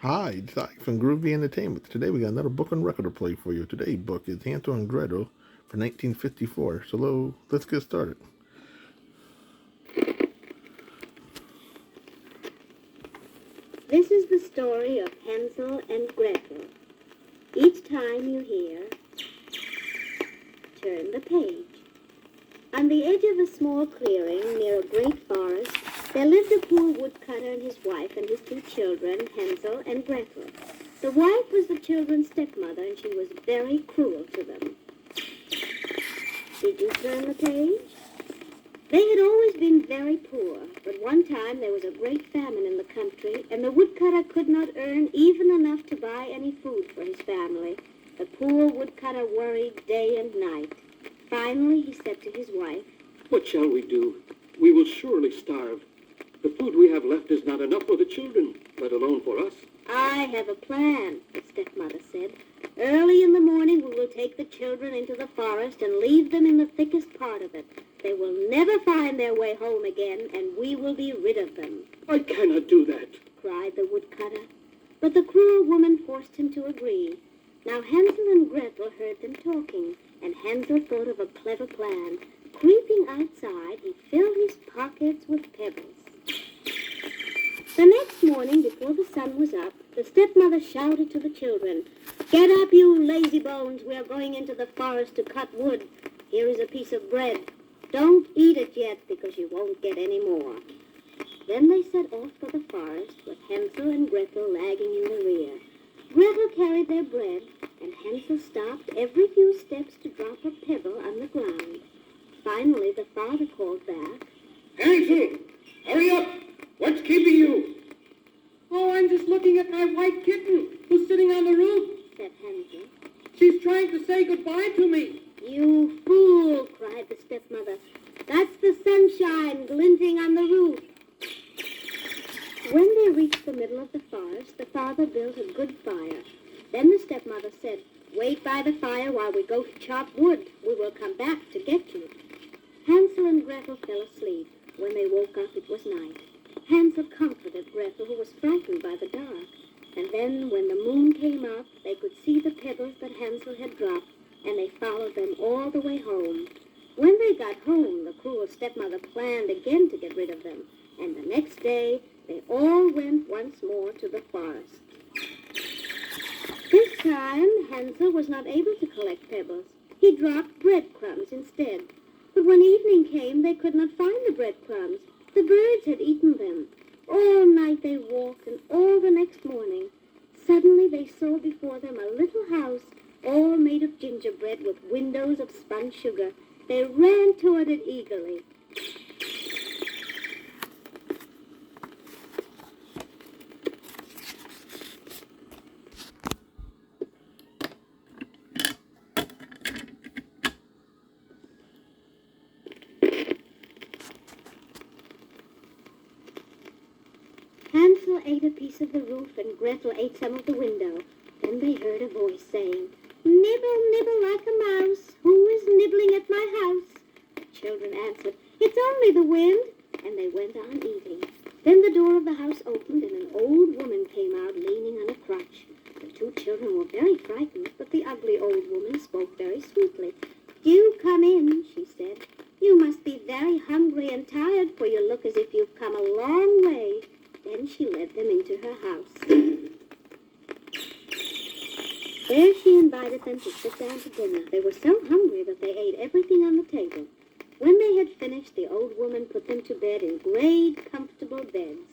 Hi, it's Ike from Groovy Entertainment. Today we got another book and record to play for you. Today's book is Hansel and Gretel for 1954. So let's get started. This is the story of Hansel and Gretel. Each time you hear, turn the page. On the edge of a small clearing near a great forest, there lived a poor woodcutter and his wife and his two children, Hansel and Gretel. The wife was the children's stepmother, and she was very cruel to them. Did you turn the page? They had always been very poor, but one time there was a great famine in the country, and the woodcutter could not earn even enough to buy any food for his family. The poor woodcutter worried day and night. Finally, he said to his wife, "What shall we do? We will surely starve. The food we have left is not enough for the children, let alone for us." "I have a plan," the stepmother said. "Early in the morning we will take the children into the forest and leave them in the thickest part of it. They will never find their way home again, and we will be rid of them." "I cannot do that," cried the woodcutter. But the cruel woman forced him to agree. Now Hansel and Gretel heard them talking, and Hansel thought of a clever plan. Creeping outside, he filled his pockets with pebbles. The next morning, before the sun was up, the stepmother shouted to the children, "Get up, you lazy bones! We are going into the forest to cut wood. Here is a piece of bread. Don't eat it yet, because you won't get any more." Then they set off for the forest, with Hansel and Gretel lagging in the rear. Gretel carried their bread, and Hansel stopped every few steps to drop a pebble on the ground. Finally, the father called back, "Hansel, hurry up! What's keeping you?" "Oh, I'm just looking at my white kitten who's sitting on the roof," said Hansel. "She's trying to say goodbye to me." "You fool!" cried the stepmother. "That's the sunshine glinting on the roof." When they reached the middle of the forest, the father built a good fire. Then the stepmother said, "Wait by the fire while we go to chop wood. We will come back to get you." Hansel and Gretel fell asleep. When they woke up, it was night. Hansel comforted Gretel, who was frightened by the dark. And then, when the moon came up, they could see the pebbles that Hansel had dropped, and they followed them all the way home. When they got home, the cruel stepmother planned again to get rid of them, and the next day they all went once more to the forest. This time, Hansel was not able to collect pebbles. He dropped breadcrumbs instead. But when evening came, they could not find the breadcrumbs. The birds had eaten them. All night they walked, and all the next morning. Suddenly they saw before them a little house, all made of gingerbread with windows of spun sugar. They ran toward it eagerly. Hansel ate a piece of the roof, and Gretel ate some of the window. Then they heard a voice saying, "Nibble, nibble like a mouse. Who is nibbling at my house?" The children answered, "It's only the wind." And they went on eating. Then the door of the house opened, and an old woman came out leaning on a crutch. The two children were very frightened, but the ugly old woman spoke very sweetly. "Do come in," she said. "You must be very hungry and tired, for you look as if you've come a long way." Then she led them into her house. There she invited them to sit down to dinner. They were so hungry that they ate everything on the table. When they had finished, the old woman put them to bed in great, comfortable beds.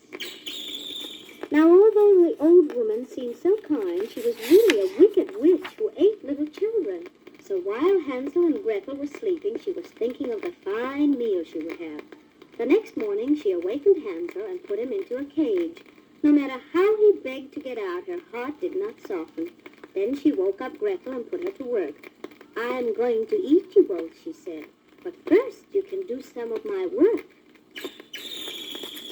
Now, although the old woman seemed so kind, she was really a wicked witch who ate little children. So while Hansel and Gretel were sleeping, she was thinking of the fine meal she would have. The next morning, she awakened Hansel and put him into a cage. No matter how he begged to get out, her heart did not soften. Then she woke up Gretel and put her to work. "I am going to eat you both," she said. "But first, you can do some of my work."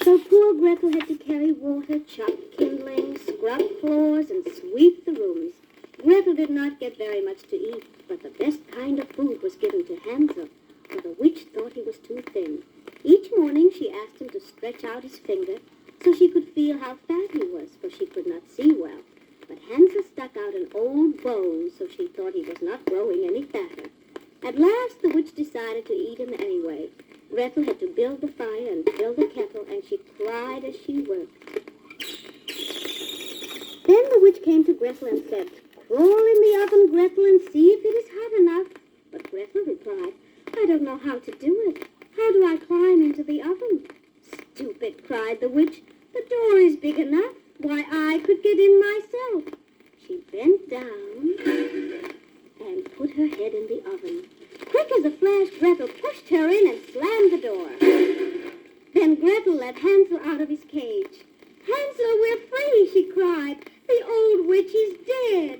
So poor Gretel had to carry water, chop kindling, scrub floors, and sweep the rooms. Gretel did not get very much to eat, but the best kind of food was given to Hansel, for the witch thought he was too thin. Each morning she asked him to stretch out his finger so she could feel how fat he was, for she could not see well. But Hansel stuck out an old bone, so she thought he was not growing any fatter. At last the witch decided to eat him anyway. Gretel had to build the fire and fill the kettle, and she cried as she worked. Then the witch came to Gretel and said, "Crawl in the oven, Gretel, and see if it is hot enough." But Gretel replied, "I don't know how to do it. How do I climb into the oven?" "Stupid," cried the witch. "The door is big enough. Why, I could get in myself." She bent down and put her head in the oven. Quick as a flash, Gretel pushed her in and slammed the door. Then Gretel let Hansel out of his cage. "Hansel, we're free," she cried. "The old witch is dead."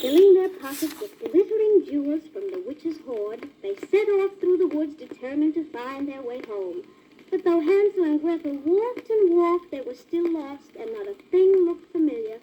Filling their pockets with glittering jewels from the witch's hoard, they set off through the woods determined to find their way home. But though Hansel and Gretel walked and walked, they were still lost, and not a thing looked familiar.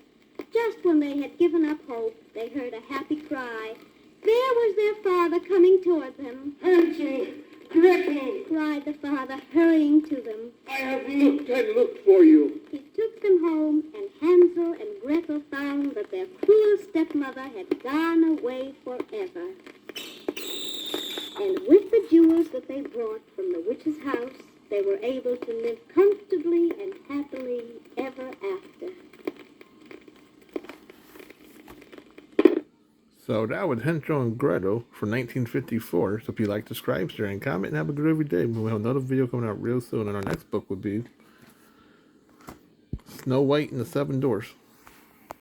Just when they had given up hope, they heard a happy cry. There was their father coming toward them. Hansel, Gretel, Cried the father, hurrying to them. I have looked and looked for you. He took them home, and Hansel and Gretel found that their cruel stepmother had gone away forever. And with the jewels that they brought from the witch's house, they were able to live comfortably and happily ever after. So that was Hansel and Gretel from 1954. So if you like, subscribe, share, and comment, and have a good every day. We'll have another video coming out real soon, and our next book would be Snow White and the Seven Dwarfs.